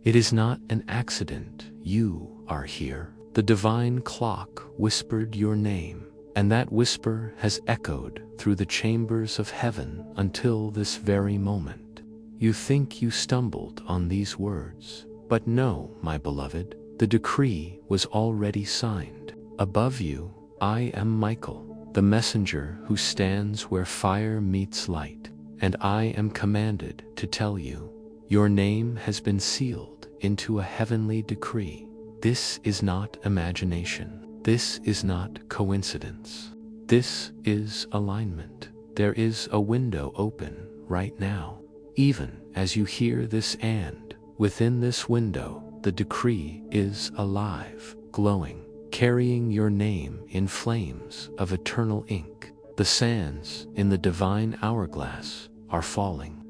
It is not an accident you are here. The divine clock whispered your name, and that whisper has echoed through the chambers of heaven until this very moment. You think you stumbled on these words, but no, my beloved, the decree was already signed. Above you, I am Michael, the messenger who stands where fire meets light, and I am commanded to tell you, your name has been sealed into a heavenly decree. This is not imagination. This is not coincidence. This is alignment. There is a window open right now. Even as you hear this and, within this window, the decree is alive, glowing, carrying your name in flames of eternal ink. The sands in the divine hourglass are falling.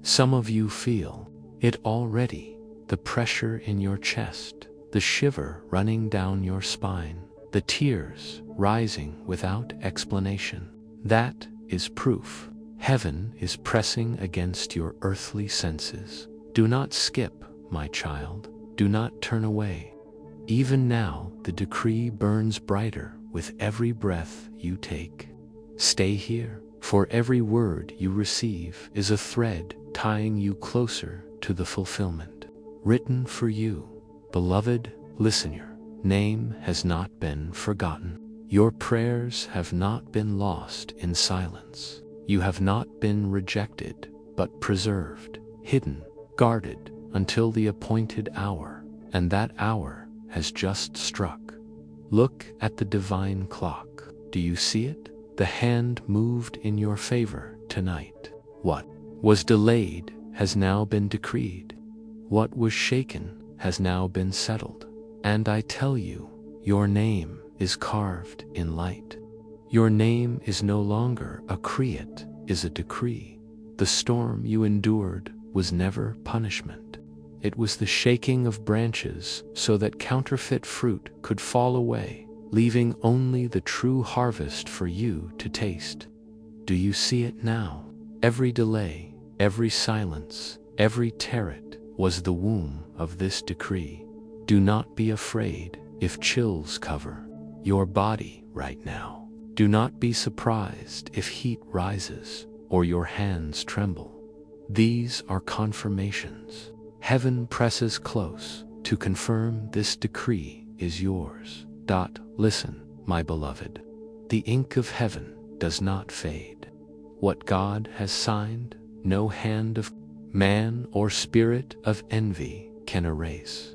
Some of you feel it already, the pressure in your chest, the shiver running down your spine, the tears rising without explanation. That is proof. Heaven is pressing against your earthly senses. Do not skip, my child. Do not turn away. Even now, the decree burns brighter with every breath you take. Stay here, for every word you receive is a thread tying you closer to the fulfillment. Written for you, beloved listener, name has not been forgotten. Your prayers have not been lost in silence. You have not been rejected, but preserved, hidden, guarded until the appointed hour, and that hour has just struck. Look at the divine clock. Do you see it? The hand moved in your favor tonight. What was delayed has now been decreed. What was shaken has now been settled. And I tell you, your name is carved in light. Your name is no longer a create, is a decree. The storm you endured was never punishment. It was the shaking of branches so that counterfeit fruit could fall away, leaving only the true harvest for you to taste. Do you see it now? Every delay, every silence, every tear was the womb of this decree. Do not be afraid if chills cover your body right now. Do not be surprised if heat rises or your hands tremble. These are confirmations. Heaven presses close to confirm this decree is yours. Listen, my beloved. The ink of heaven does not fade. What God has signed, no hand of man or spirit of envy can erase.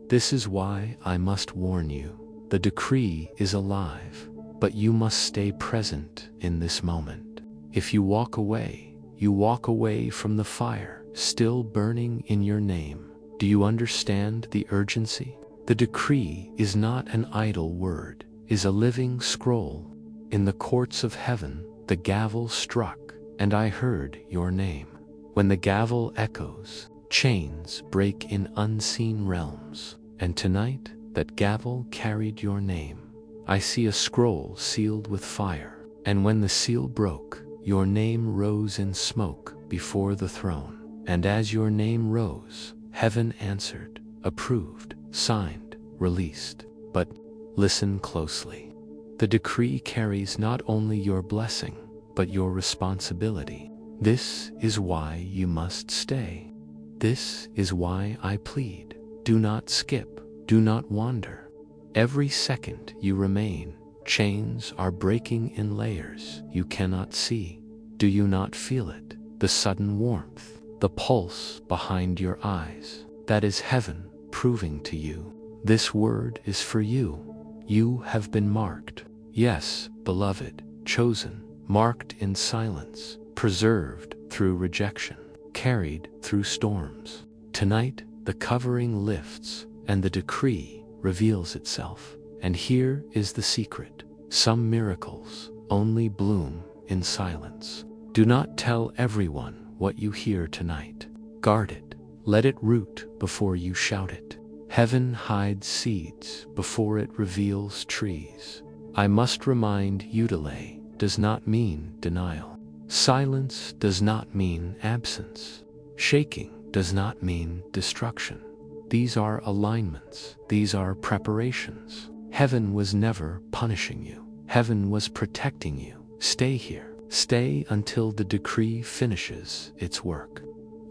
This is why I must warn you. The decree is alive, but you must stay present in this moment. If you walk away from the fire still burning in your name. Do you understand the urgency? The decree is not an idle word, is a living scroll. In the courts of heaven, the gavel struck, and I heard your name. When the gavel echoes, chains break in unseen realms, and tonight that gavel carried your name. I see a scroll sealed with fire, and when the seal broke, your name rose in smoke before the throne. And as your name rose, heaven answered, approved, signed, released. But listen closely. The decree carries not only your blessing, but your responsibility. This is why you must stay. This is why I plead. Do not skip, do not wander. Every second you remain, chains are breaking in layers you cannot see. Do you not feel it? The sudden warmth, the pulse behind your eyes. That is heaven proving to you. This word is for you. You have been marked. Yes, beloved, chosen, marked in silence, preserved through rejection, carried through storms. Tonight, the covering lifts and the decree reveals itself. And here is the secret. Some miracles only bloom in silence. Do not tell everyone what you hear tonight. Guard it. Let it root before you shout it. Heaven hides seeds before it reveals trees. I must remind you, delay does not mean denial. Silence does not mean absence. Shaking does not mean destruction. These are alignments. These are preparations. Heaven was never punishing you. Heaven was protecting you. Stay here. Stay until the decree finishes its work.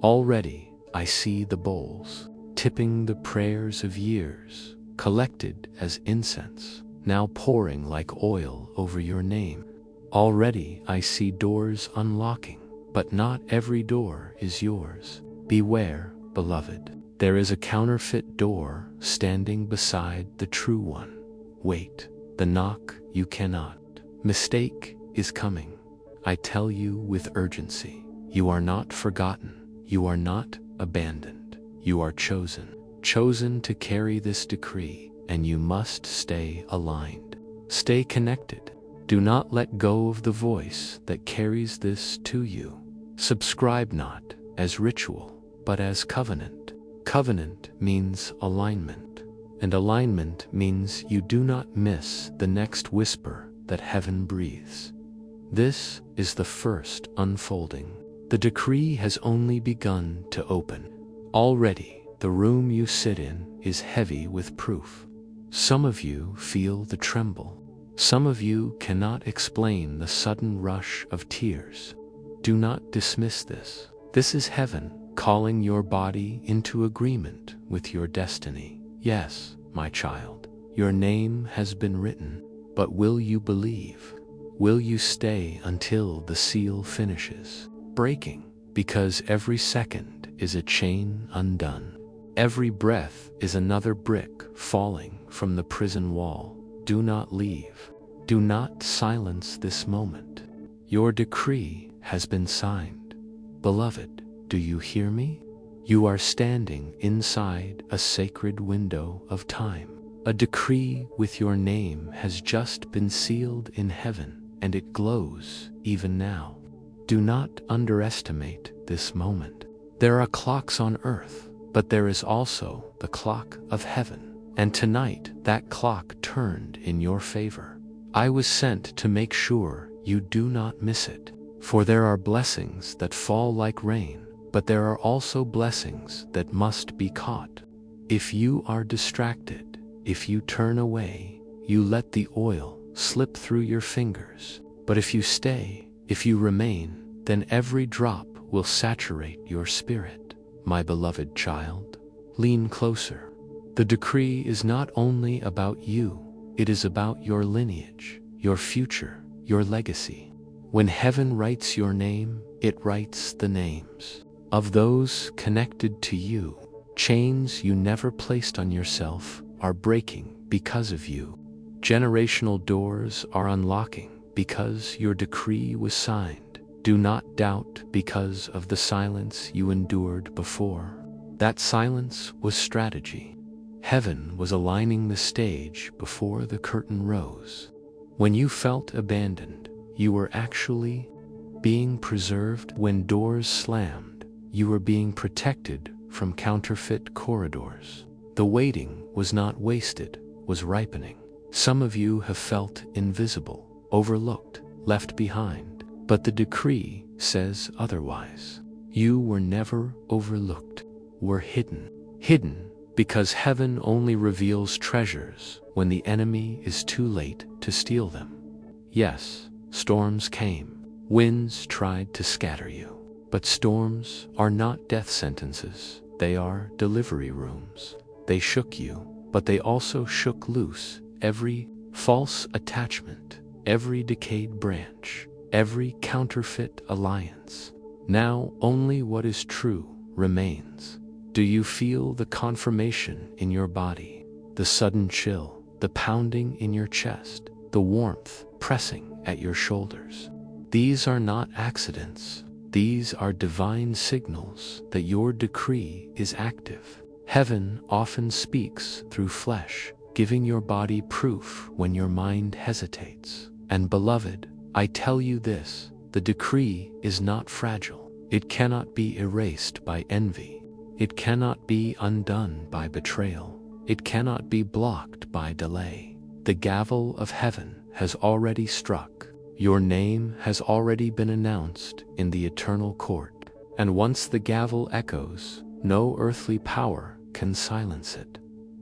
Already I see the bowls, tipping the prayers of years, collected as incense, now pouring like oil over your name. Already I see doors unlocking, but not every door is yours. Beware, beloved. There is a counterfeit door standing beside the true one. Wait, the knock you cannot. Mistake is coming. I tell you with urgency, you are not forgotten. You are not abandoned. You are chosen. Chosen to carry this decree, and you must stay aligned. Stay connected. Do not let go of the voice that carries this to you. Subscribe not as ritual, but as covenant. Covenant means alignment, and alignment means you do not miss the next whisper that heaven breathes. This is the first unfolding. The decree has only begun to open. Already, the room you sit in is heavy with proof. Some of you feel the tremble. Some of you cannot explain the sudden rush of tears. Do not dismiss this. This is heaven calling your body into agreement with your destiny. Yes, my child, your name has been written, but will you believe? Will you stay until the seal finishes breaking? Because every second is a chain undone. Every breath is another brick falling from the prison wall. Do not leave. Do not silence this moment. Your decree has been signed. Beloved, do you hear me? You are standing inside a sacred window of time. A decree with your name has just been sealed in heaven, and it glows even now. Do not underestimate this moment. There are clocks on earth, but there is also the clock of heaven. And tonight, that clock turned in your favor. I was sent to make sure you do not miss it. For there are blessings that fall like rain, but there are also blessings that must be caught. If you are distracted, if you turn away, you let the oil slip through your fingers. But if you stay, if you remain, then every drop will saturate your spirit. My beloved child, lean closer. The decree is not only about you, it is about your lineage, your future, your legacy. When heaven writes your name, it writes the names of those connected to you. Chains you never placed on yourself are breaking because of you. Generational doors are unlocking because your decree was signed. Do not doubt because of the silence you endured before. That silence was strategy. Heaven was aligning the stage before the curtain rose. When you felt abandoned, you were actually being preserved. When doors slammed, you were being protected from counterfeit corridors. The waiting was not wasted, was ripening. Some of you have felt invisible, overlooked, left behind, but the decree says otherwise. You were never overlooked, were hidden. Hidden because heaven only reveals treasures when the enemy is too late to steal them. Yes, storms came. Winds tried to scatter you. But storms are not death sentences. They are delivery rooms. They shook you, but they also shook loose every false attachment, every decayed branch, every counterfeit alliance. Now only what is true remains. Do you feel the confirmation in your body, the sudden chill, the pounding in your chest, the warmth pressing at your shoulders? These are not accidents. These are divine signals that your decree is active. Heaven often speaks through flesh, giving your body proof when your mind hesitates. And beloved, I tell you this, the decree is not fragile. It cannot be erased by envy. It cannot be undone by betrayal. It cannot be blocked by delay. The gavel of heaven has already struck. Your name has already been announced in the eternal court. And once the gavel echoes, no earthly power can silence it.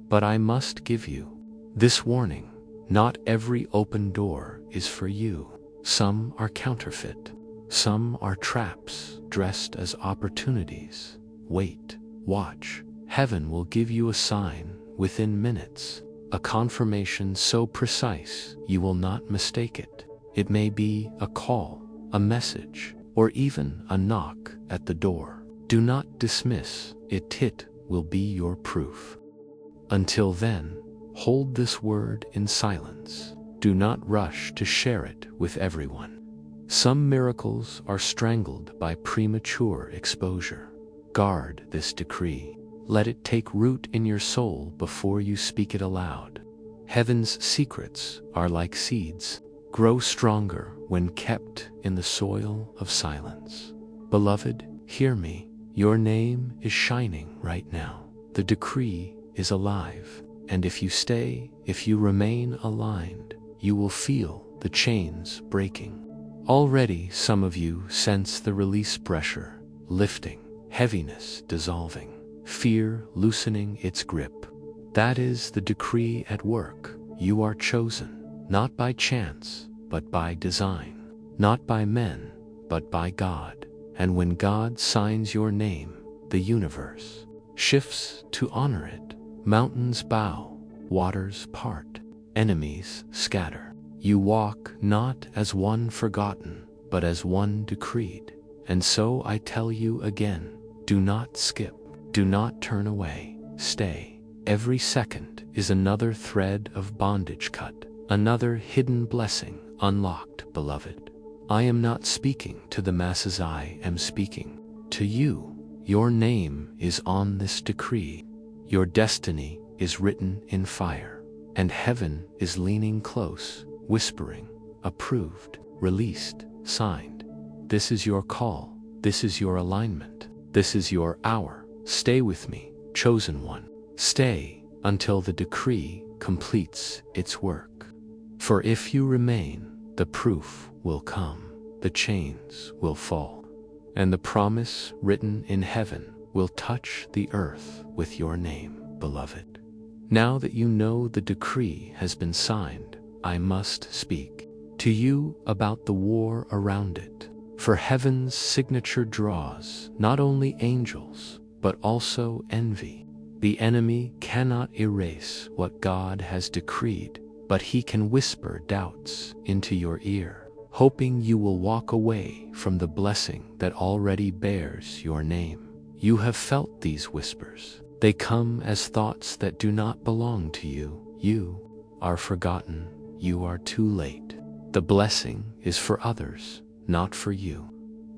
But I must give you this warning. Not every open door is for you. Some are counterfeit. Some are traps dressed as opportunities. Wait, watch. Heaven will give you a sign within minutes, a confirmation so precise you will not mistake it. It may be a call, a message, or even a knock at the door. Do not dismiss it. It will be your proof. Until then, hold this word in silence. Do not rush to share it with everyone. Some miracles are strangled by premature exposure. Guard this decree. Let it take root in your soul before you speak it aloud. Heaven's secrets are like seeds. Grow stronger when kept in the soil of silence. Beloved, hear me. Your name is shining right now. The decree is alive. And if you stay, if you remain aligned, you will feel the chains breaking. Already some of you sense the release pressure lifting, heaviness dissolving, fear loosening its grip. That is the decree at work. You are chosen, not by chance, but by design, not by men, but by God. And when God signs your name, the universe shifts to honor it. Mountains bow, waters part, enemies scatter. You walk not as one forgotten, but as one decreed. And so I tell you again, do not skip, do not turn away, stay. Every second is another thread of bondage cut, another hidden blessing unlocked, beloved. I am not speaking to the masses, I am speaking to you. Your name is on this decree. Your destiny is written in fire, and heaven is leaning close, whispering, approved, released, signed. This is your call. This is your alignment. This is your hour. Stay with me, chosen one. Stay until the decree completes its work. For if you remain, the proof will come, the chains will fall, and the promise written in heaven will touch the earth with your name, beloved. Now that you know the decree has been signed, I must speak to you about the war around it. For heaven's signature draws not only angels, but also envy. The enemy cannot erase what God has decreed, but he can whisper doubts into your ear, hoping you will walk away from the blessing that already bears your name. You have felt these whispers. They come as thoughts that do not belong to you. You are forgotten. You are too late. The blessing is for others, not for you.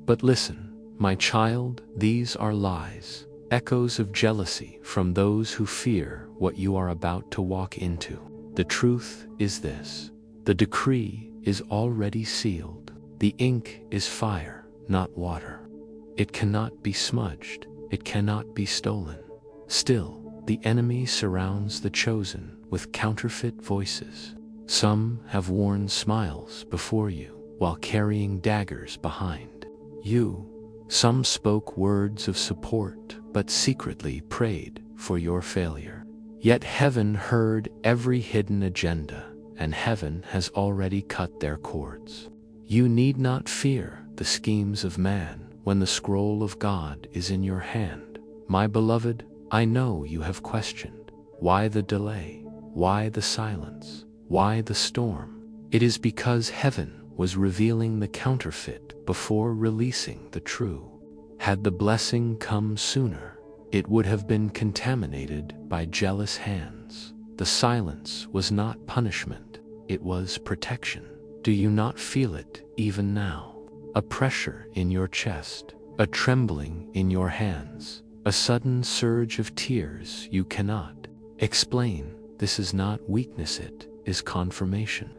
But listen, my child, these are lies, echoes of jealousy from those who fear what you are about to walk into. The truth is this: the decree is already sealed. The ink is fire, not water. It cannot be smudged. It cannot be stolen. Still, the enemy surrounds the chosen with counterfeit voices. Some have worn smiles before you while carrying daggers behind you. Some spoke words of support but secretly prayed for your failure. Yet heaven heard every hidden agenda, and heaven has already cut their cords. You need not fear the schemes of man when the scroll of God is in your hand. My beloved, I know you have questioned. Why the delay? Why the silence? Why the storm? It is because heaven was revealing the counterfeit before releasing the true. Had the blessing come sooner, it would have been contaminated by jealous hands. The silence was not punishment, it was protection. Do you not feel it even now? A pressure in your chest, a trembling in your hands, a sudden surge of tears you cannot explain. This is not weakness, it is confirmation.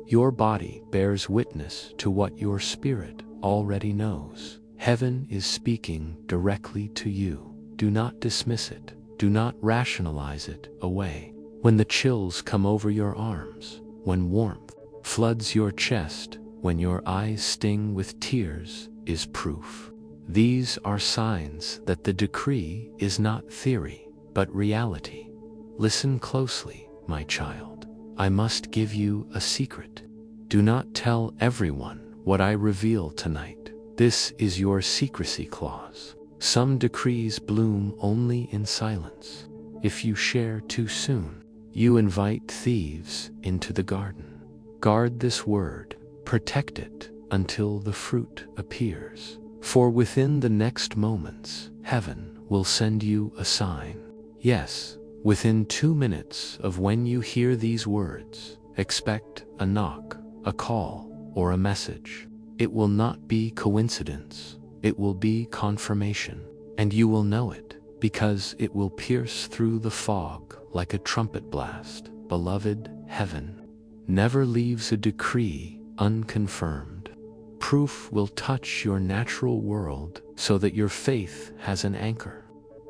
Your body bears witness to what your spirit already knows. Heaven is speaking directly to you. Do not dismiss it. Do not rationalize it away. When the chills come over your arms, when warmth floods your chest, when your eyes sting with tears, is proof. These are signs that the decree is not theory. but reality. Listen closely, my child. I must give you a secret. Do not tell everyone what I reveal tonight. This is your secrecy clause. Some decrees bloom only in silence. If you share too soon, you invite thieves into the garden. Guard this word, protect it until the fruit appears. For within the next moments, heaven will send you a sign. Yes, within 2 minutes of when you hear these words, expect a knock, a call, or a message. It will not be coincidence. It will be confirmation. And you will know it, because it will pierce through the fog like a trumpet blast. Beloved, heaven never leaves a decree unconfirmed. Proof will touch your natural world so that your faith has an anchor.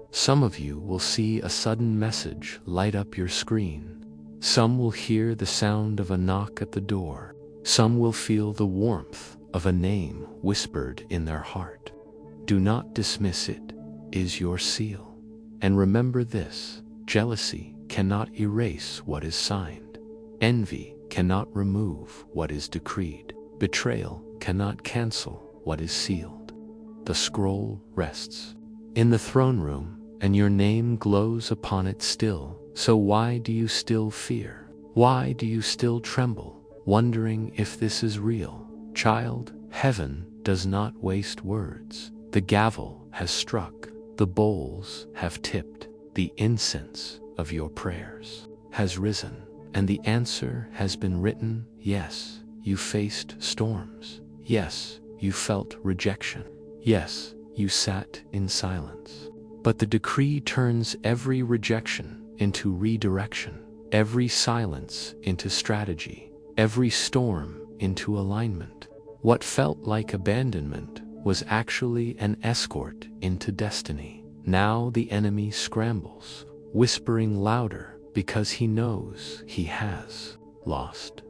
Some of you will see a sudden message light up your screen. Some will hear the sound of a knock at the door. Some will feel the warmth of a name whispered in their heart. Do not dismiss it, is your seal. And remember this, jealousy cannot erase what is signed. Envy cannot remove what is decreed. Betrayal cannot cancel what is sealed. The scroll rests in the throne room, and your name glows upon it still. So why do you still fear? Why do you still tremble, wondering if this is real? Child, heaven does not waste words. The gavel has struck, the bowls have tipped, the incense of your prayers has risen, and the answer has been written. Yes, you faced storms. Yes, you felt rejection. Yes, you sat in silence. But the decree turns every rejection into redirection, every silence into strategy, every storm into alignment. What felt like abandonment was actually an escort into destiny. Now the enemy scrambles, whispering louder because he knows he has lost.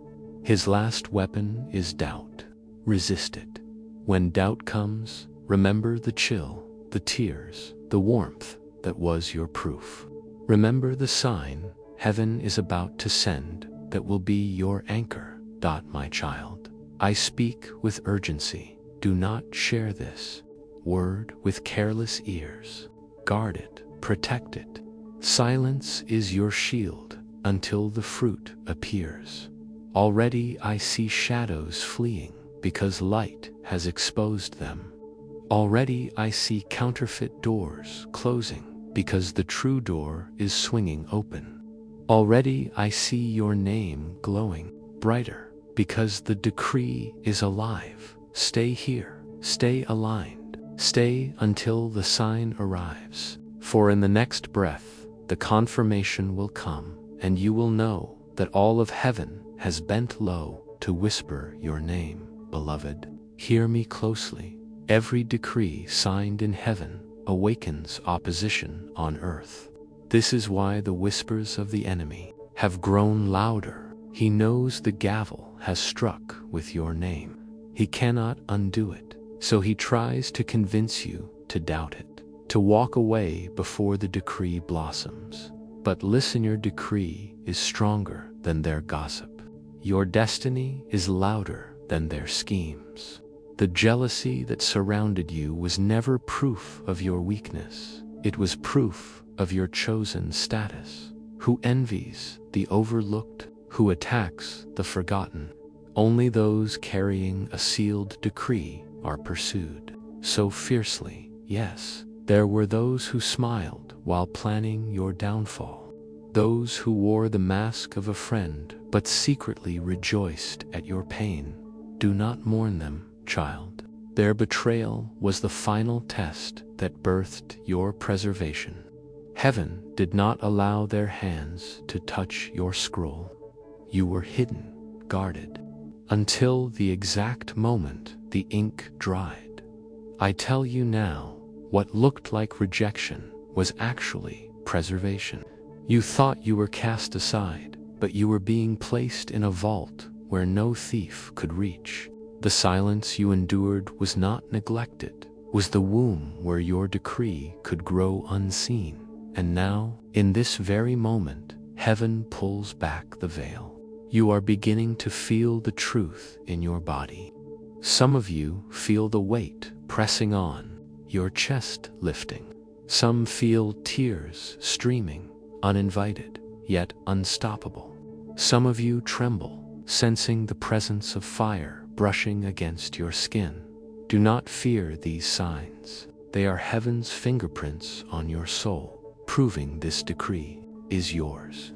His last weapon is doubt. Resist it. When doubt comes, remember the chill, the tears, the warmth that was your proof. Remember the sign heaven is about to send that will be your anchor. My child, I speak with urgency. Do not share this word with careless ears. Guard it, protect it. Silence is your shield until the fruit appears. Already I see shadows fleeing because light has exposed them. Already I see counterfeit doors closing because the true door is swinging open. Already I see your name glowing brighter because the decree is alive. Stay here, stay aligned, stay until the sign arrives. For in the next breath, the confirmation will come, and you will know that all of heaven has bent low to whisper your name. Beloved, hear me closely. Every decree signed in heaven awakens opposition on earth. This is why the whispers of the enemy have grown louder. He knows the gavel has struck with your name. He cannot undo it, so he tries to convince you to doubt it, to walk away before the decree blossoms. But listen, your decree is stronger than their gossip. Your destiny is louder than their schemes. The jealousy that surrounded you was never proof of your weakness. It was proof of your chosen status. Who envies the overlooked? Who attacks the forgotten? Only those carrying a sealed decree are pursued so fiercely. Yes, there were those who smiled while planning your downfall. Those who wore the mask of a friend but secretly rejoiced at your pain. Do not mourn them, child. Their betrayal was the final test that birthed your preservation. Heaven did not allow their hands to touch your scroll. You were hidden, guarded, until the exact moment the ink dried. I tell you now, what looked like rejection was actually preservation. You thought you were cast aside, but you were being placed in a vault where no thief could reach. The silence you endured was not neglected, was the womb where your decree could grow unseen. And now, in this very moment, heaven pulls back the veil. You are beginning to feel the truth in your body. Some of you feel the weight pressing on, your chest lifting. Some feel tears streaming, uninvited, yet unstoppable. Some of you tremble, sensing the presence of fire brushing against your skin. Do not fear these signs. They are heaven's fingerprints on your soul, proving this decree is yours.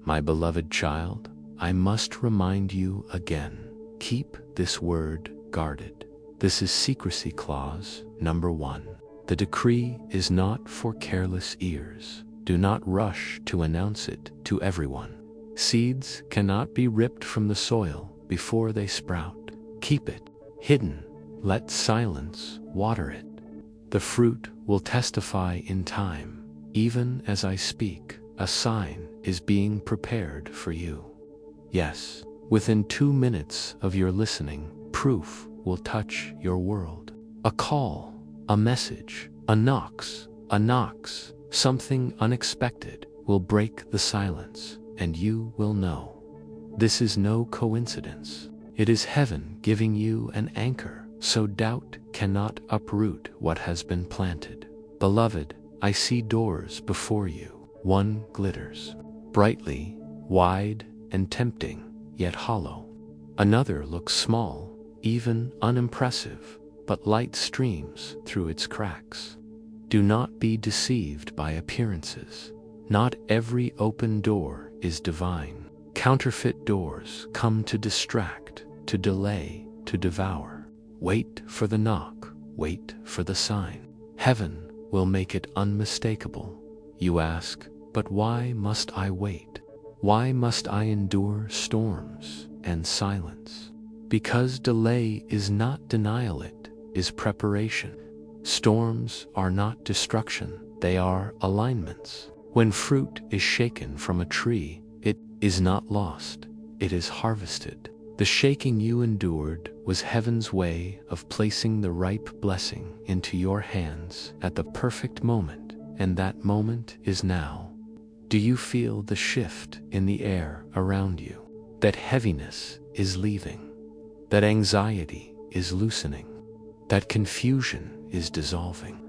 My beloved child, I must remind you again, keep this word guarded. This is secrecy clause number 1. The decree is not for careless ears. Do not rush to announce it to everyone. Seeds cannot be ripped from the soil before they sprout. Keep it hidden. Let silence water it. The fruit will testify in time. Even as I speak, a sign is being prepared for you. Yes, within 2 minutes of your listening, proof will touch your world. A call, a message, a knocks, something unexpected will break the silence, and you will know. This is no coincidence. It is heaven giving you an anchor, so doubt cannot uproot what has been planted. Beloved, I see doors before you. One glitters brightly, wide, and tempting, yet hollow. Another looks small, even unimpressive, but light streams through its cracks. Do not be deceived by appearances. Not every open door is divine. Counterfeit doors come to distract, to delay, to devour. Wait for the knock, wait for the sign. Heaven will make it unmistakable. You ask, but why must I wait? Why must I endure storms and silence? Because delay is not denial, it is preparation. Storms are not destruction, they are alignments. When fruit is shaken from a tree, it is not lost, it is harvested. The shaking you endured was heaven's way of placing the ripe blessing into your hands at the perfect moment, and that moment is now. Do you feel the shift in the air around you? That heaviness is leaving, that anxiety is loosening, that confusion is dissolving.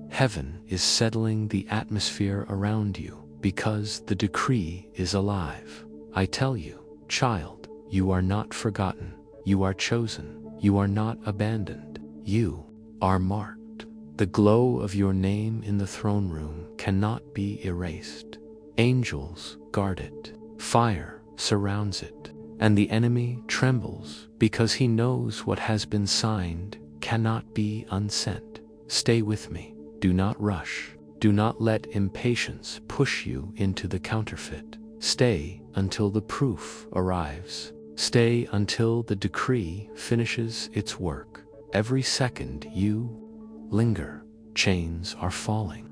Heaven is settling the atmosphere around you because the decree is alive. I tell you, child, you are not forgotten, you are chosen, you are not abandoned, you are marked. The glow of your name in the throne room cannot be erased. Angels guard it, fire surrounds it, and the enemy trembles because he knows what has been signed cannot be unsent. Stay with me, do not rush, do not let impatience push you into the counterfeit. Stay until the proof arrives. Stay until the decree finishes its work. Every second you linger, chains are falling.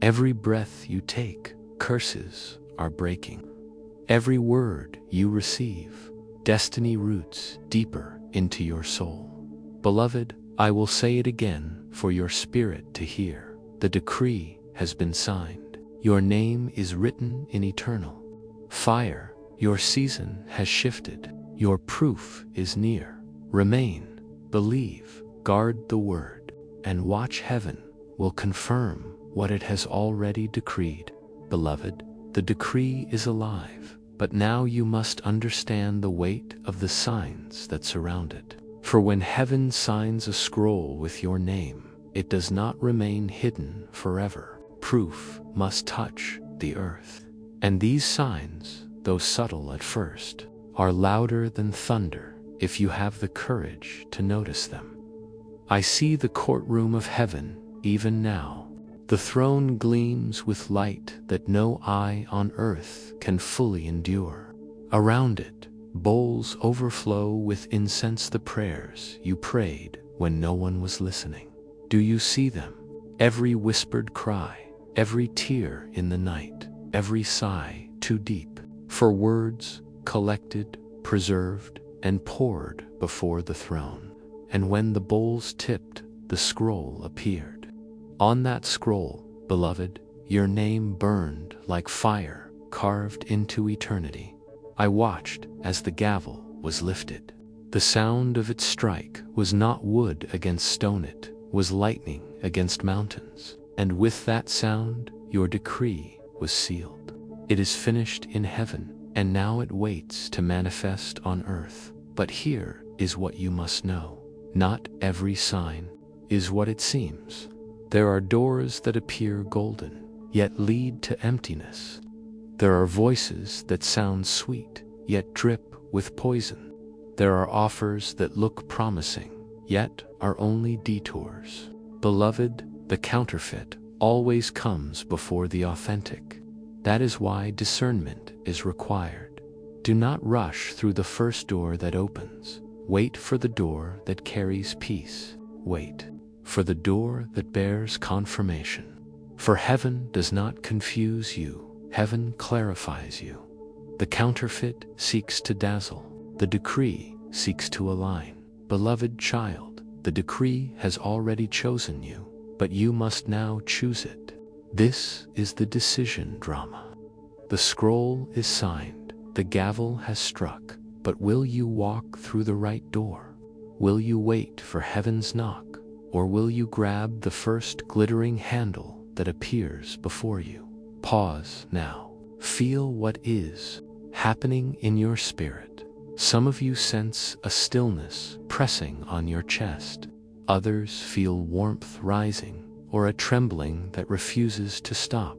Every breath you take, curses are breaking. Every word you receive, destiny roots deeper into your soul. Beloved, I will say it again for your spirit to hear. The decree has been signed. Your name is written in eternal fire. Your season has shifted. Your proof is near. Remain, believe, guard the word, and watch heaven will confirm what it has already decreed. Beloved, the decree is alive, but now you must understand the weight of the signs that surround it. For when heaven signs a scroll with your name, it does not remain hidden forever. Proof must touch the earth. And these signs, though subtle at first, are louder than thunder if you have the courage to notice them. I see the courtroom of heaven even now. The throne gleams with light that no eye on earth can fully endure. Around it, bowls overflow with incense, the prayers you prayed when no one was listening. Do you see them? Every whispered cry, every tear in the night, every sigh too deep for words, collected, preserved, and poured before the throne. And when the bowls tipped, the scroll appeared. On that scroll, beloved, your name burned like fire carved into eternity. I watched as the gavel was lifted. The sound of its strike was not wood against stone, it was lightning against mountains. And with that sound, your decree was sealed. It is finished in heaven, and now it waits to manifest on earth. But here is what you must know. Not every sign is what it seems. There are doors that appear golden, yet lead to emptiness. There are voices that sound sweet, yet drip with poison. There are offers that look promising, yet are only detours. Beloved, the counterfeit always comes before the authentic. That is why discernment is required. Do not rush through the first door that opens. Wait for the door that carries peace. Wait for the door that bears confirmation. For heaven does not confuse you. Heaven clarifies you. The counterfeit seeks to dazzle. The decree seeks to align. Beloved child, the decree has already chosen you, but you must now choose it. This is the decision drama. The scroll is signed, the gavel has struck, but will you walk through the right door? Will you wait for heaven's knock, or will you grab the first glittering handle that appears before you? Pause now. Feel what is happening in your spirit. Some of you sense a stillness pressing on your chest. Others feel warmth rising, or a trembling that refuses to stop.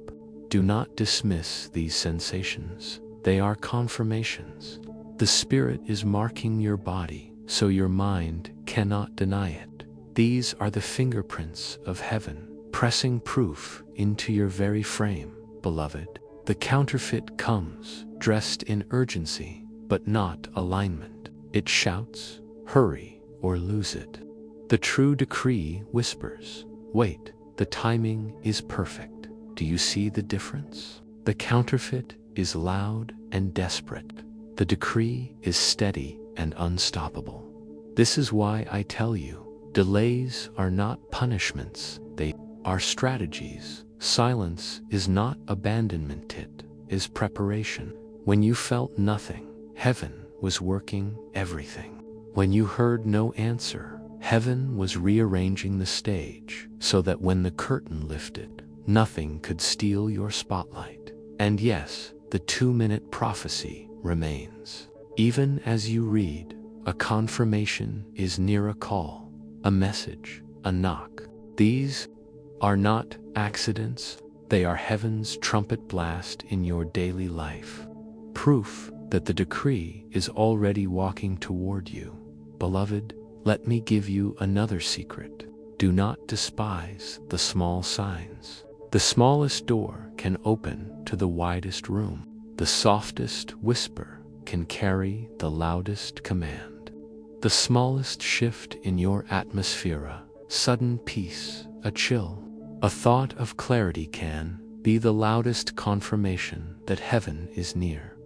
Do not dismiss these sensations. They are confirmations. The Spirit is marking your body, so your mind cannot deny it. These are the fingerprints of heaven, pressing proof into your very frame, beloved. The counterfeit comes, dressed in urgency, but not alignment. It shouts, hurry or lose it. The true decree whispers, wait, the timing is perfect. Do you see the difference? The counterfeit is loud and desperate. The decree is steady and unstoppable. This is why I tell you, delays are not punishments, they are strategies. Silence is not abandonment, it is preparation. When you felt nothing, heaven was working everything. When you heard no answer, heaven was rearranging the stage so that when the curtain lifted, nothing could steal your spotlight. And yes, the 2-minute prophecy remains. Even as you read, a confirmation is near, a call, a message, a knock. These are not accidents, they are heaven's trumpet blast in your daily life. Proof that the decree is already walking toward you. Beloved, let me give you another secret. Do not despise the small signs. The smallest door can open to the widest room. The softest whisper can carry the loudest command. The smallest shift in your atmosphere, sudden peace, a chill, a thought of clarity can be the loudest confirmation that heaven is near.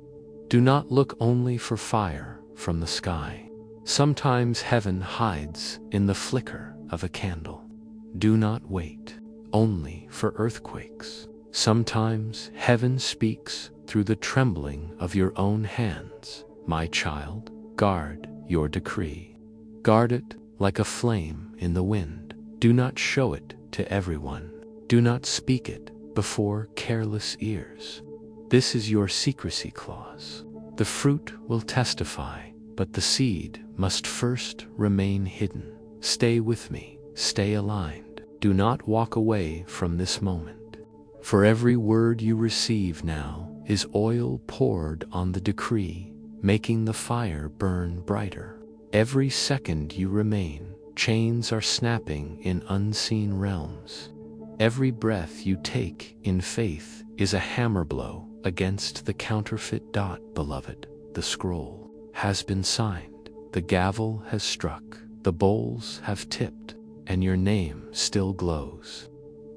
Do not look only for fire from the sky. Sometimes heaven hides in the flicker of a candle. Do not wait only for earthquakes. Sometimes heaven speaks through the trembling of your own hands. My child, guard your decree. Guard it like a flame in the wind. Do not show it to everyone. Do not speak it before careless ears. This is your secrecy clause. The fruit will testify, but the seed must first remain hidden. Stay with me, stay aligned. Do not walk away from this moment. For every word you receive now is oil poured on the decree, making the fire burn brighter. Every second you remain, chains are snapping in unseen realms. Every breath you take in faith is a hammer blow against the counterfeit. Beloved, the scroll has been signed, the gavel has struck, the bowls have tipped, and your name still glows.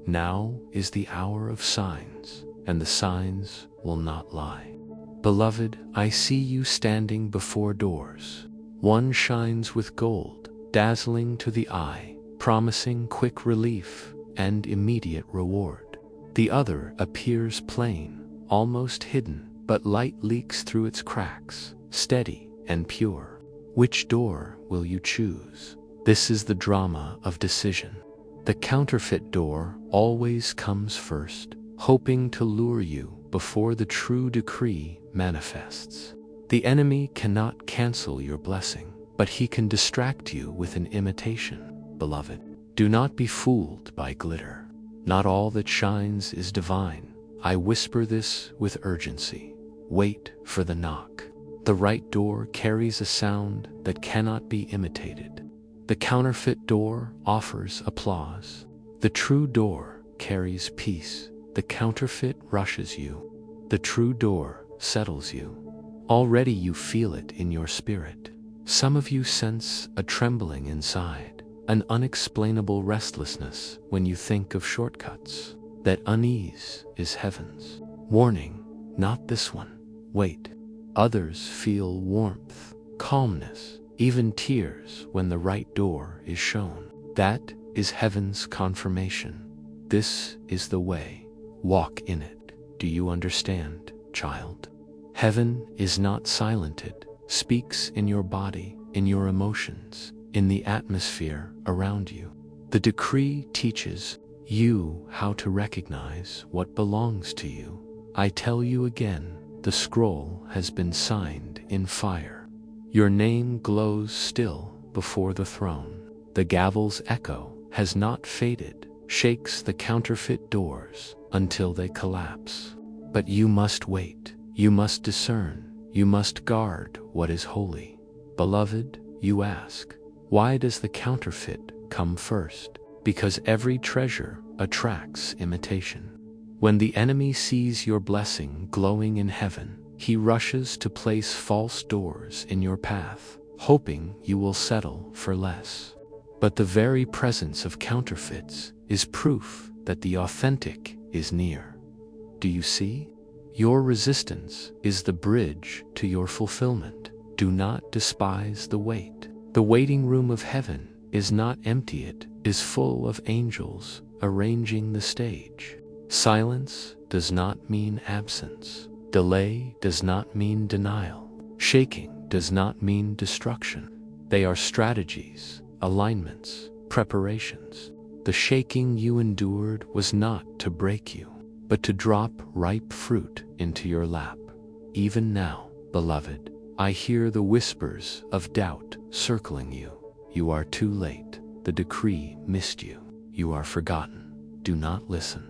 Now is the hour of signs, and the signs will not lie. Beloved, I see you standing before doors. One shines with gold, dazzling to the eye, promising quick relief and immediate reward. The other appears plain, almost hidden, but light leaks through its cracks, steady and pure. Which door will you choose? This is the drama of decision. The counterfeit door always comes first, hoping to lure you before the true decree manifests. The enemy cannot cancel your blessing, but he can distract you with an imitation. Beloved, do not be fooled by glitter. Not all that shines is divine. I whisper this with urgency. Wait for the knock. The right door carries a sound that cannot be imitated. The counterfeit door offers applause. The true door carries peace. The counterfeit rushes you. The true door settles you. Already you feel it in your spirit. Some of you sense a trembling inside, an unexplainable restlessness when you think of shortcuts. That unease is heaven's warning, not this one. Wait. Others feel warmth, calmness, even tears when the right door is shown. That is heaven's confirmation. This is the way. Walk in it. Do you understand, child? Heaven is not silented, speaks in your body, in your emotions, in the atmosphere around you. The decree teaches you how to recognize what belongs to you. I tell you again, the scroll has been signed in fire. Your name glows still before the throne. The gavel's echo has not faded, shakes the counterfeit doors until they collapse. But you must wait, you must discern, you must guard what is holy. Beloved, you ask, why does the counterfeit come first? Because every treasure attracts imitation. When the enemy sees your blessing glowing in heaven, he rushes to place false doors in your path, hoping you will settle for less. But the very presence of counterfeits is proof that the authentic is near. Do you see? Your resistance is the bridge to your fulfillment. Do not despise the wait. The waiting room of heaven is not empty, it is full of angels arranging the stage. Silence does not mean absence. Delay does not mean denial. Shaking does not mean destruction. They are strategies, alignments, preparations. The shaking you endured was not to break you, but to drop ripe fruit into your lap. Even now, beloved, I hear the whispers of doubt circling you. You are too late. The decree missed you. You are forgotten. Do not listen.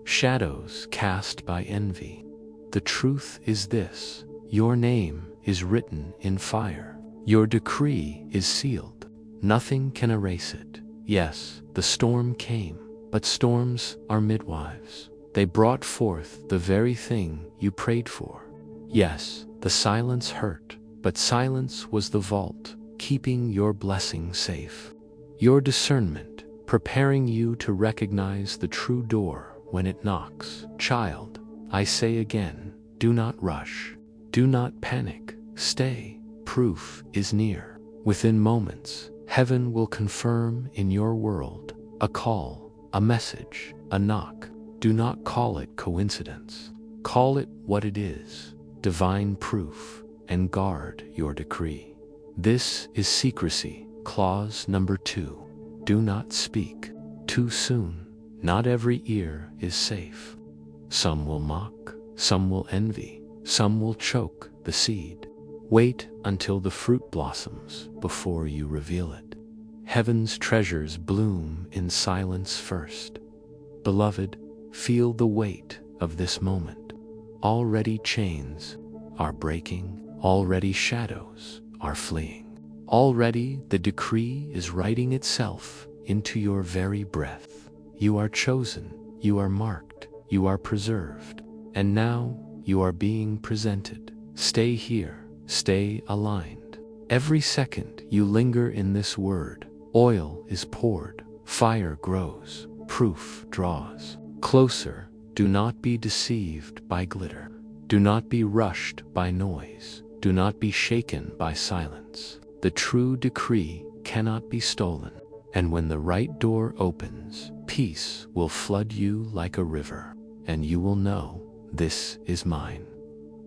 Shadows cast by envy. The truth is this: your name is written in fire. Your decree is sealed. Nothing can erase it. Yes, the storm came, but storms are midwives. They brought forth the very thing you prayed for. Yes, the silence hurt, but silence was the vault, keeping your blessing safe. Your discernment, preparing you to recognize the true door when it knocks. Child, I say again, do not rush. Do not panic. Stay. Proof is near. Within moments, heaven will confirm in your world a call, a message, a knock. Do not call it coincidence. Call it what it is, divine proof, and guard your decree. This is secrecy, clause number 2. Do not speak too soon. Not every ear is safe. Some will mock, some will envy, some will choke the seed. Wait until the fruit blossoms before you reveal it. Heaven's treasures bloom in silence first. Beloved, feel the weight of this moment. Already chains are breaking, already shadows are fleeing. Already the decree is writing itself into your very breath. You are chosen, you are marked, you are preserved, and now you are being presented. Stay here, stay aligned. Every second you linger in this word, oil is poured, fire grows, proof draws. Closer, do not be deceived by glitter. Do not be rushed by noise. Do not be shaken by silence. The true decree cannot be stolen. And when the right door opens, peace will flood you like a river. and you will know, this is mine.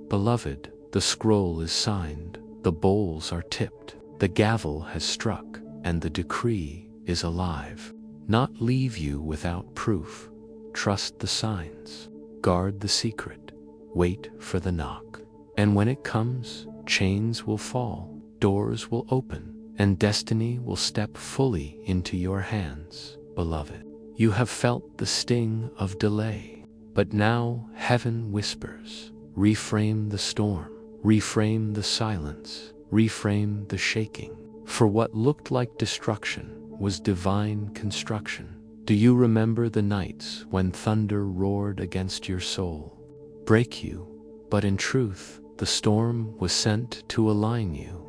Beloved, the scroll is signed, the bowls are tipped, the gavel has struck, and the decree is alive. Not leave you without proof. Trust the signs. Guard the secret. Wait for the knock. And when it comes, chains will fall, doors will open, and destiny will step fully into your hands, beloved. You have felt the sting of delay, but now heaven whispers, reframe the storm, reframe the silence, reframe the shaking. For what looked like destruction was divine construction. Do you remember the nights when thunder roared against your soul? Break you, but in truth, the storm was sent to align you.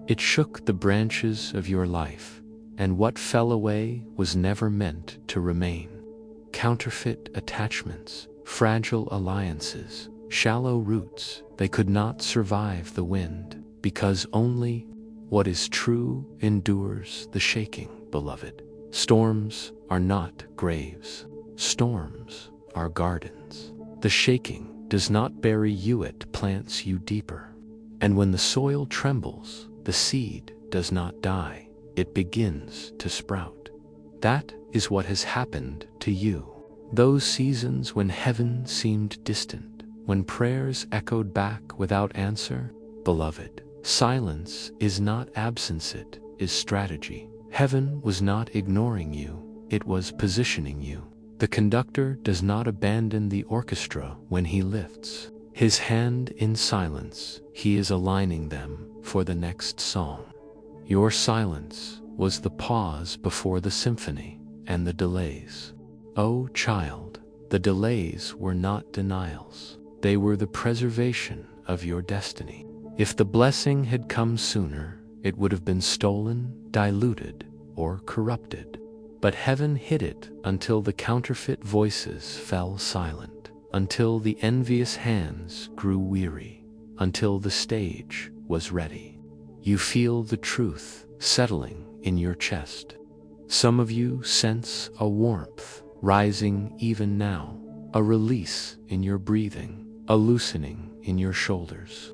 It shook the branches of your life, and what fell away was never meant to remain. Counterfeit attachments, fragile alliances, shallow roots, they could not survive the wind, because only what is true endures the shaking, beloved. Storms are not graves. Storms are gardens. The shaking does not bury you, it plants you deeper. And when the soil trembles, the seed does not die, it begins to sprout. That is what has happened to you. Those seasons when heaven seemed distant, when prayers echoed back without answer, beloved, silence is not absence, it is strategy. Heaven was not ignoring you, it was positioning you. The conductor does not abandon the orchestra when he lifts his hand in silence. He is aligning them for the next song. Your silence was the pause before the symphony and the delays. Oh child, the delays were not denials. They were the preservation of your destiny. If the blessing had come sooner, it would have been stolen, diluted, or corrupted. But heaven hid it until the counterfeit voices fell silent, until the envious hands grew weary, until the stage was ready. You feel the truth settling in your chest. Some of you sense a warmth rising even now, a release in your breathing, a loosening in your shoulders.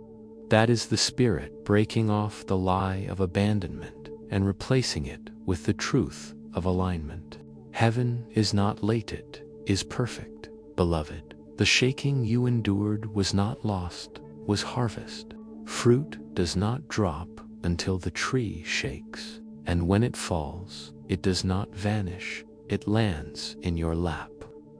That is the Spirit breaking off the lie of abandonment and replacing it with the truth of alignment. Heaven is not late, it is perfect, beloved. The shaking you endured was not lost, was harvest. Fruit does not drop until the tree shakes, and when it falls, it does not vanish, it lands in your lap.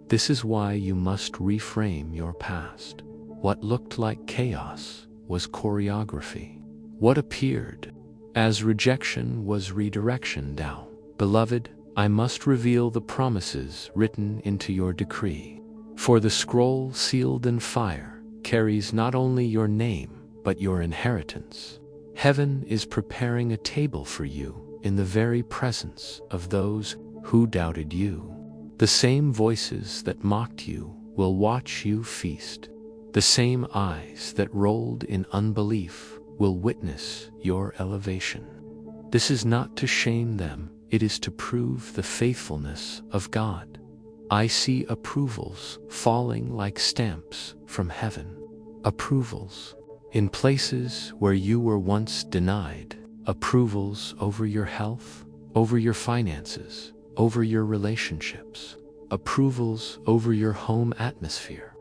This is why you must reframe your past. What looked like chaos was choreography. What appeared as rejection was redirection now. Beloved, I must reveal the promises written into your decree. For the scroll sealed in fire carries not only your name, but your inheritance. Heaven is preparing a table for you in the very presence of those who doubted you. The same voices that mocked you will watch you feast. The same eyes that rolled in unbelief will witness your elevation. This is not to shame them, it is to prove the faithfulness of God. I see approvals falling like stamps from heaven. Approvals in places where you were once denied. Approvals over your health, over your finances, over your relationships. Approvals over your home atmosphere.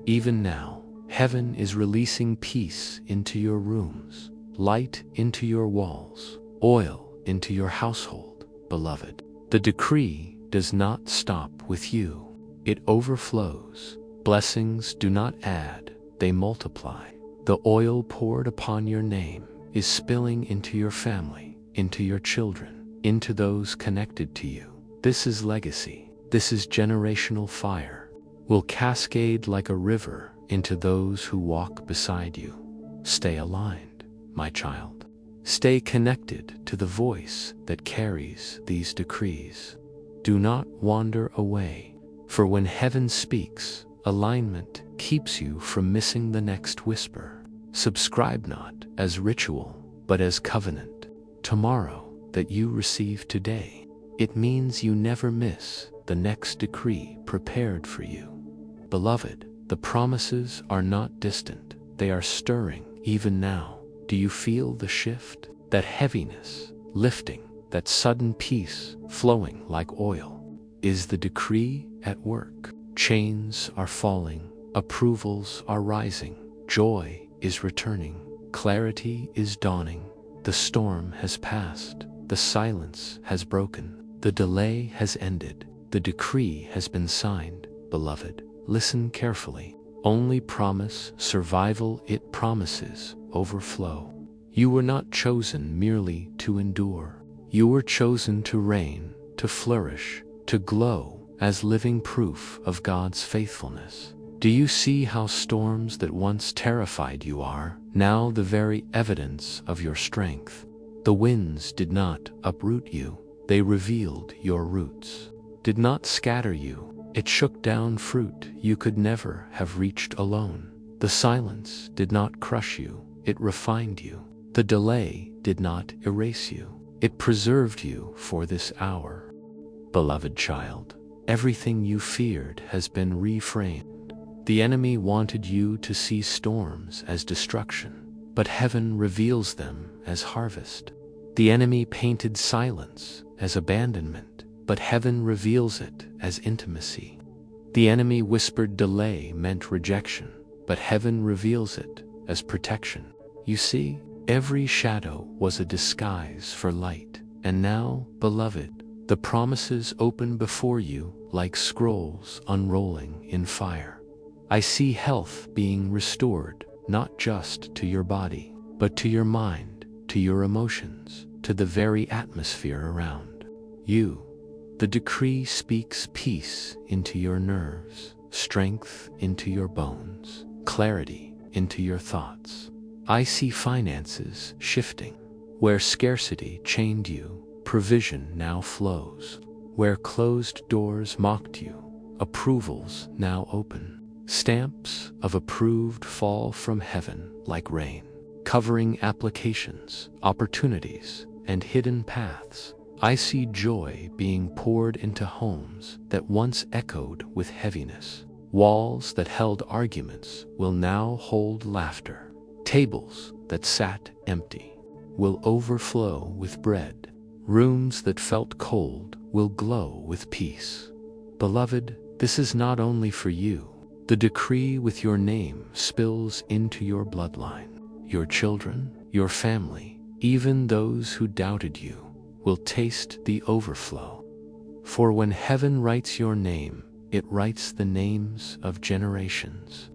Even now, heaven is releasing peace into your rooms, light into your walls, oil into your household, beloved. The decree does not stop with you. It overflows. Blessings do not add, they multiply. The oil poured upon your name is spilling into your family, into your children, into those connected to you. This is legacy. This is generational fire. Will cascade like a river into those who walk beside you. Stay aligned, my child. Stay connected to the voice that carries these decrees. Do not wander away, for when heaven speaks, alignment keeps you from missing the next whisper. Subscribe not as ritual, but as covenant. Tomorrow that you receive today, it means you never miss the next decree prepared for you. Beloved, the promises are not distant. They are stirring even now. Do you feel the shift? That heaviness lifting, that sudden peace flowing like oil. Is the decree at work? Chains are falling, approvals are rising, joy is returning, clarity is dawning. The storm has passed, the silence has broken, the delay has ended, the decree has been signed. Beloved, listen carefully. Only promise survival, it promises overflow. You were not chosen merely to endure. You were chosen to reign, to flourish, to glow as living proof of God's faithfulness. Do you see how storms that once terrified you are now the very evidence of your strength? The winds did not uproot you, they revealed your roots. Did not scatter you, it shook down fruit you could never have reached alone. The silence did not crush you, it refined you. The delay did not erase you, it preserved you for this hour. Beloved child, everything you feared has been reframed. The enemy wanted you to see storms as destruction, but heaven reveals them as harvest. The enemy painted silence as abandonment, but heaven reveals it as intimacy. The enemy whispered delay meant rejection, but heaven reveals it as protection. You see, every shadow was a disguise for light, and now, beloved, the promises open before you like scrolls unrolling in fire. I see health being restored, not just to your body, but to your mind, to your emotions, to the very atmosphere around you. The decree speaks peace into your nerves, strength into your bones, clarity into your thoughts. I see finances shifting. Where scarcity chained you, provision now flows. Where closed doors mocked you, approvals now open. Stamps of approved fall from heaven like rain, covering applications, opportunities, and hidden paths. I see joy being poured into homes that once echoed with heaviness. Walls that held arguments will now hold laughter. Tables that sat empty will overflow with bread. Rooms that felt cold will glow with peace. Beloved, this is not only for you. The decree with your name spills into your bloodline. Your children, your family, even those who doubted you, will taste the overflow. For when heaven writes your name, it writes the names of generations.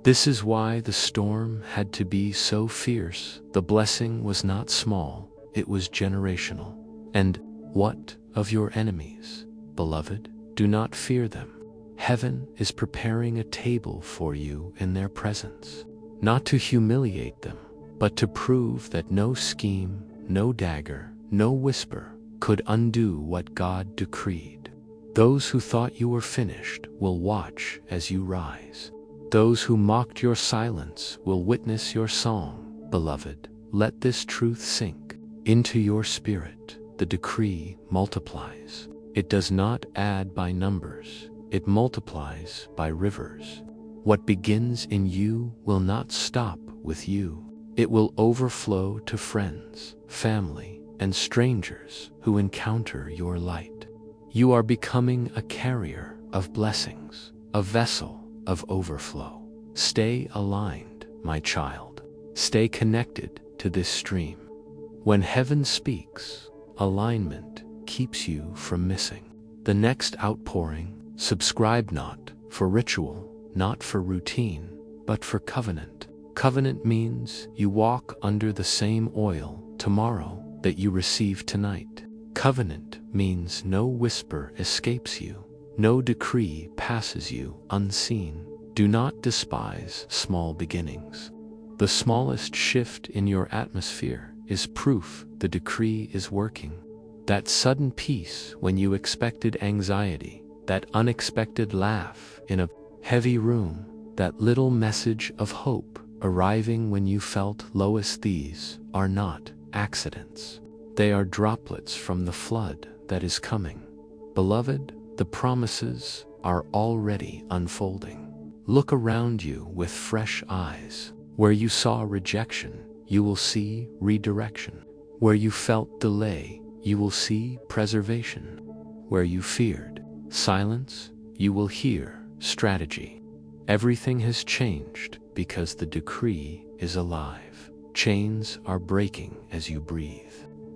This is why the storm had to be so fierce. The blessing was not small, it was generational. And what of your enemies, beloved? Do not fear them. Heaven is preparing a table for you in their presence, not to humiliate them, but to prove that no scheme, no dagger, no whisper could undo what God decreed. Those who thought you were finished will watch as you rise. Those who mocked your silence will witness your song. Beloved, let this truth sink into your spirit. The decree multiplies. It does not add by numbers. It multiplies by rivers. What begins in you will not stop with you. It will overflow to friends, family, and strangers who encounter your light. You are becoming a carrier of blessings, a vessel of overflow. Stay aligned, my child. Stay connected to this stream. When heaven speaks, alignment keeps you from missing the next outpouring. Subscribe not for ritual, not for routine, but for covenant. Covenant means you walk under the same oil tomorrow that you receive tonight. Covenant means no whisper escapes you, no decree passes you unseen. Do not despise small beginnings. The smallest shift in your atmosphere is proof the decree is working. That sudden peace when you expected anxiety, that unexpected laugh in a heavy room, that little message of hope arriving when you felt lowest, these are not accidents. They are droplets from the flood that is coming. Beloved, the promises are already unfolding. Look around you with fresh eyes. Where you saw rejection, you will see redirection. Where you felt delay, you will see preservation. Where you feared silence, you will hear strategy. Everything has changed because the decree is alive. Chains are breaking as you breathe.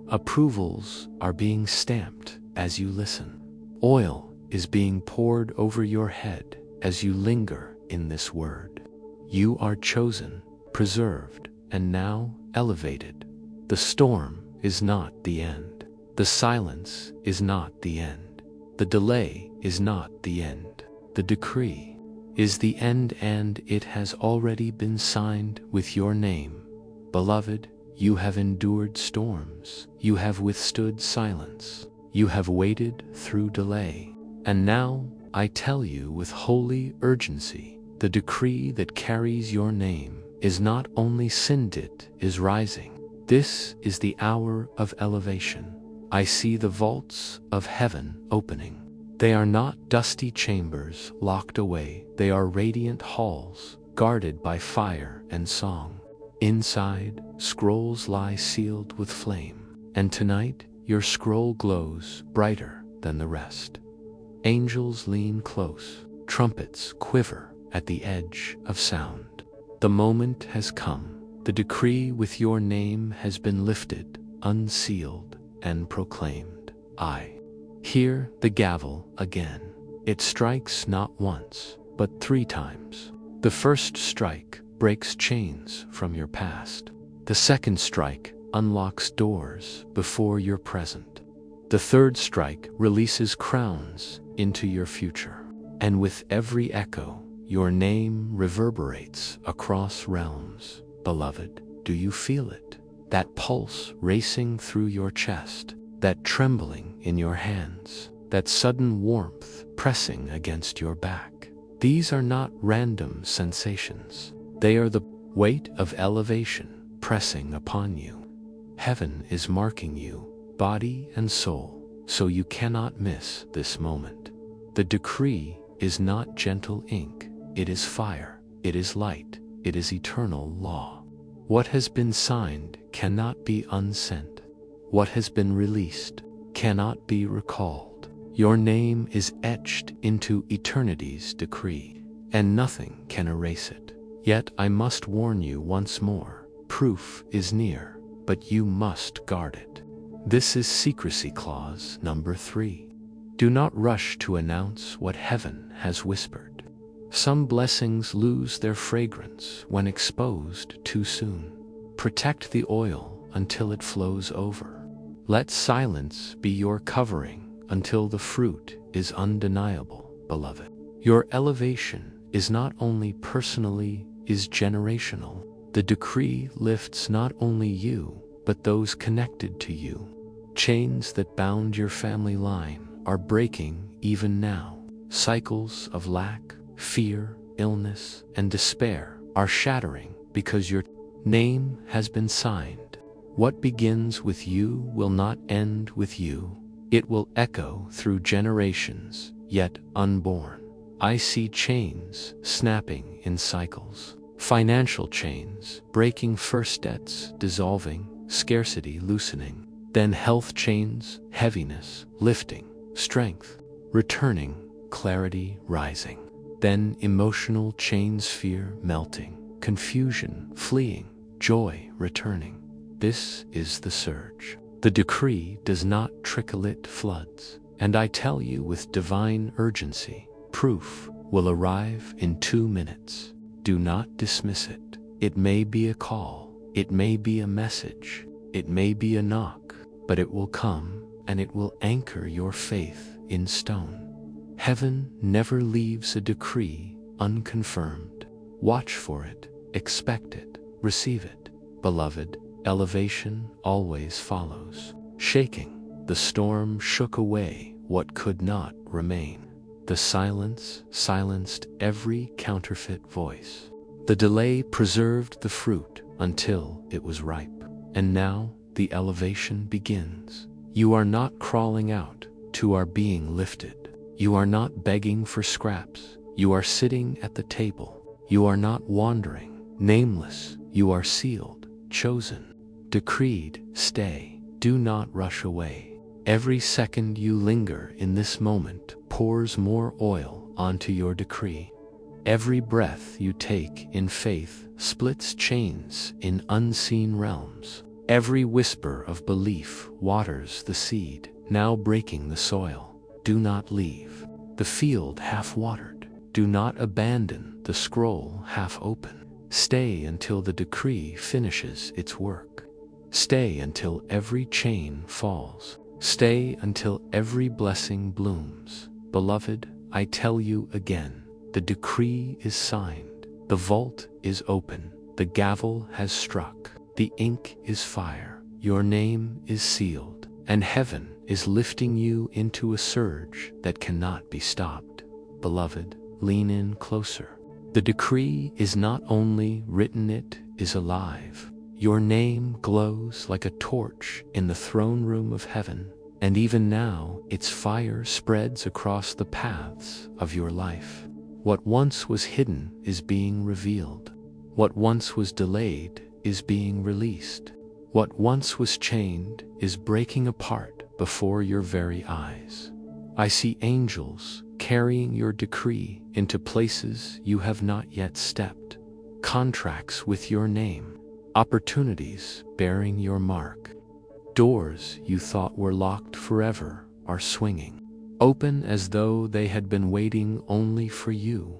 Approvals are being stamped as you listen. Oil is being poured over your head as you linger in this word. You are chosen, preserved, and now elevated. The storm is not the end. The silence is not the end. The delay is not the end. The decree is the end, and it has already been signed with your name. Beloved, you have endured storms. You have withstood silence. You have waited through delay. And now I tell you with holy urgency, the decree that carries your name is not only signed, it is rising. This is the hour of elevation. I see the vaults of heaven opening. They are not dusty chambers locked away. They are radiant halls guarded by fire and song. Inside, scrolls lie sealed with flame. And tonight, your scroll glows brighter than the rest. Angels lean close. Trumpets quiver at the edge of sound. The moment has come. The decree with your name has been lifted, unsealed, and proclaimed. I hear the gavel again. It strikes not once, but 3 times. The first strike breaks chains from your past. The second strike unlocks doors before your present. The third strike releases crowns into your future. And with every echo, your name reverberates across realms. Beloved, do you feel it? That pulse racing through your chest, that trembling in your hands, that sudden warmth pressing against your back. These are not random sensations. They are the weight of elevation pressing upon you. Heaven is marking you, body and soul, so you cannot miss this moment. The decree is not gentle ink. It is fire. It is light. It is eternal law. What has been signed cannot be unsent. What has been released cannot be recalled. Your name is etched into eternity's decree, and nothing can erase it. Yet I must warn you once more, proof is near, but you must guard it. This is secrecy clause number 3. Do not rush to announce what heaven has whispered. Some blessings lose their fragrance when exposed too soon. Protect the oil until it flows over. Let silence be your covering until the fruit is undeniable, beloved. Your elevation is not only personally, is generational. The decree lifts not only you, but those connected to you. Chains that bound your family line are breaking even now. Cycles of lack, fear, illness, and despair are shattering because your name has been signed. What begins with you will not end with you. It will echo through generations, yet unborn. I see chains snapping in cycles. Financial chains breaking, first debts dissolving, scarcity loosening. Then health chains, heaviness lifting, strength returning, clarity rising. Then emotional chains, fear melting, confusion fleeing, joy returning. This is the surge. The decree does not trickle, it floods. And I tell you with divine urgency, proof will arrive in 2 minutes. Do not dismiss it. It may be a call, it may be a message, it may be a knock, but it will come, and it will anchor your faith in stone. Heaven never leaves a decree unconfirmed. Watch for it, expect it, receive it. Beloved, elevation always follows. Shaking, the storm shook away what could not remain. The silence silenced every counterfeit voice. The delay preserved the fruit until it was ripe. And now the elevation begins. You are not crawling out, you are being lifted. You are not begging for scraps, You are sitting at the table. You are not wandering, nameless. You are sealed, chosen, decreed. Stay. Do not rush away. Every second you linger in this moment pours more oil onto your decree. Every breath you take in faith splits chains in unseen realms. Every whisper of belief waters the seed, now breaking the soil. Do not leave the field half-watered. Do not abandon the scroll half-open. Stay until the decree finishes its work. Stay until every chain falls. Stay until every blessing blooms. Beloved, I tell you again, the decree is signed. The vault is open. The gavel has struck. The ink is fire. Your name is sealed, and heaven is lifting you into a surge that cannot be stopped. Beloved, lean in closer. The decree is not only written, it is alive. Your name glows like a torch in the throne room of heaven, and even now its fire spreads across the paths of your life. What once was hidden is being revealed. What once was delayed is being released. What once was chained is breaking apart before your very eyes. I see angels carrying your decree into places you have not yet stepped, contracts with your name, opportunities bearing your mark. Doors you thought were locked forever are swinging open as though they had been waiting only for you.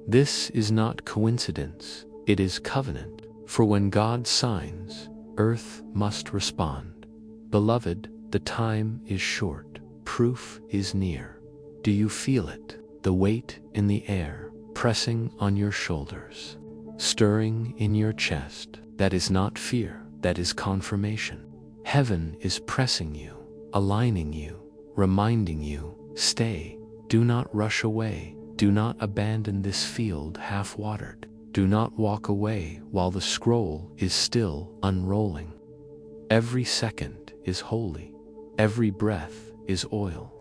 This is not coincidence, it is covenant. For when God signs, earth must respond. Beloved, the time is short. Proof is near. Do you feel it? The weight in the air, pressing on your shoulders, stirring in your chest. That is not fear, that is confirmation. Heaven is pressing you, aligning you, reminding you, stay. Do not rush away. Do not abandon this field half-watered. Do not walk away while the scroll is still unrolling. Every second is holy. Every breath is oil.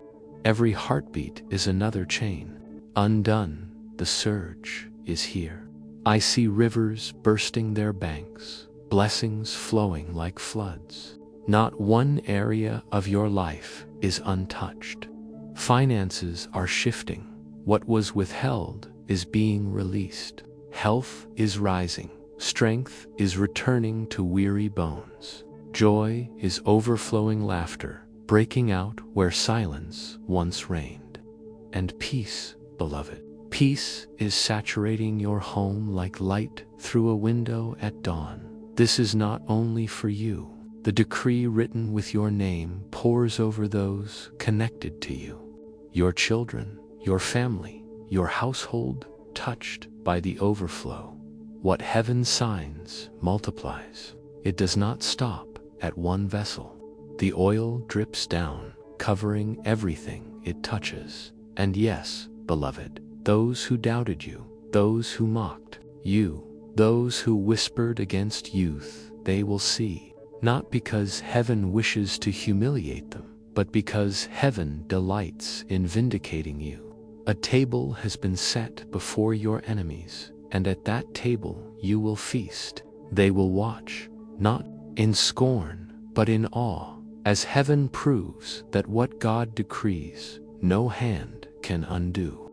Every heartbeat is another chain. Undone, the surge is here. I see rivers bursting their banks, blessings flowing like floods. Not one area of your life is untouched. Finances are shifting. What was withheld is being released. Health is rising. Strength is returning to weary bones. Joy is overflowing laughter, breaking out where silence once reigned. And peace, beloved, peace is saturating your home like light through a window at dawn. This is not only for you. The decree written with your name pours over those connected to you. Your children, your family, your household, touched by the overflow. What heaven signs multiplies. It does not stop at one vessel. The oil drips down, covering everything it touches. And yes, beloved, those who doubted you, those who mocked you, those who whispered against youth, they will see. Not because heaven wishes to humiliate them, but because heaven delights in vindicating you. A table has been set before your enemies, and at that table you will feast. They will watch, not in scorn, but in awe, as heaven proves that what God decrees, no hand can undo.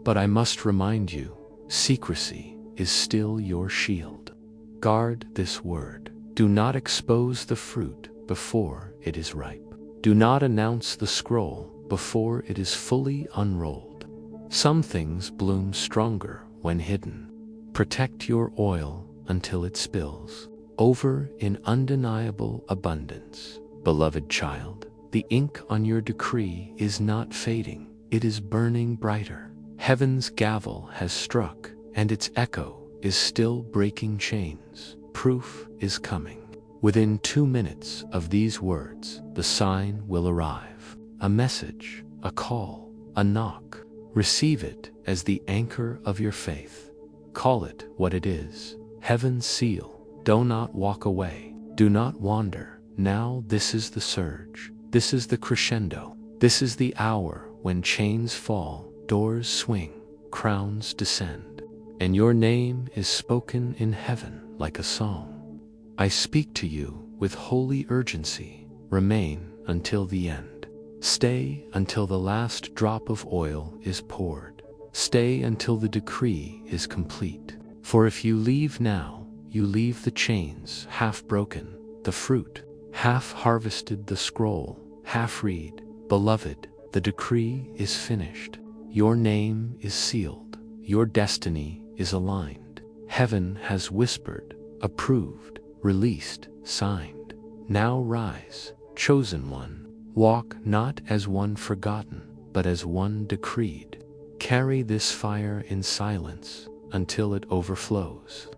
But I must remind you, secrecy is still your shield. Guard this word. Do not expose the fruit before it is ripe. Do not announce the scroll before it is fully unrolled. Some things bloom stronger when hidden. Protect your oil until it spills over in undeniable abundance. Beloved child, the ink on your decree is not fading, it is burning brighter. Heaven's gavel has struck, and its echo is still breaking chains. Proof is coming. Within 2 minutes of these words, the sign will arrive. A message, a call, a knock. Receive it as the anchor of your faith. Call it what it is. Heaven's seal. Do not walk away. Do not wander. Now this is the surge. This is the crescendo. This is the hour when chains fall, doors swing, crowns descend, and your name is spoken in heaven like a song. I speak to you with holy urgency. Remain until the end. Stay until the last drop of oil is poured. Stay until the decree is complete. For if you leave now, you leave the chains half broken, the fruit half harvested, the scroll half read. Beloved, the decree is finished. Your name is sealed. Your destiny is aligned. Heaven has whispered, approved, released, signed. Now rise, chosen one. Walk not as one forgotten, but as one decreed. Carry this fire in silence until it overflows.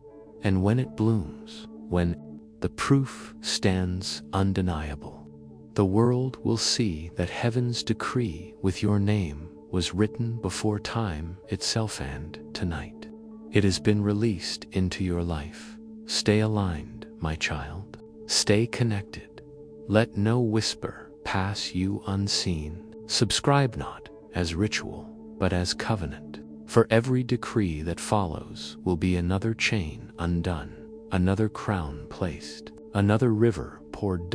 And when it blooms, when the proof stands undeniable, the world will see that heaven's decree with your name was written before time itself, and tonight it has been released into your life. Stay aligned, my child. Stay connected. Let no whisper pass you unseen. Subscribe not as ritual, but as covenant. For every decree that follows will be another chain undone, another crown placed, another river poured.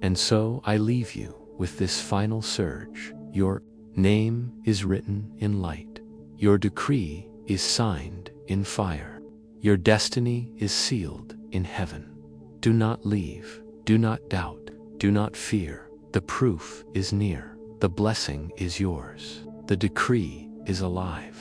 And so I leave you with this final surge. Your name is written in light. Your decree is signed in fire. Your destiny is sealed in heaven. Do not leave. Do not doubt. Do not fear. The proof is near. The blessing is yours. The decree is alive.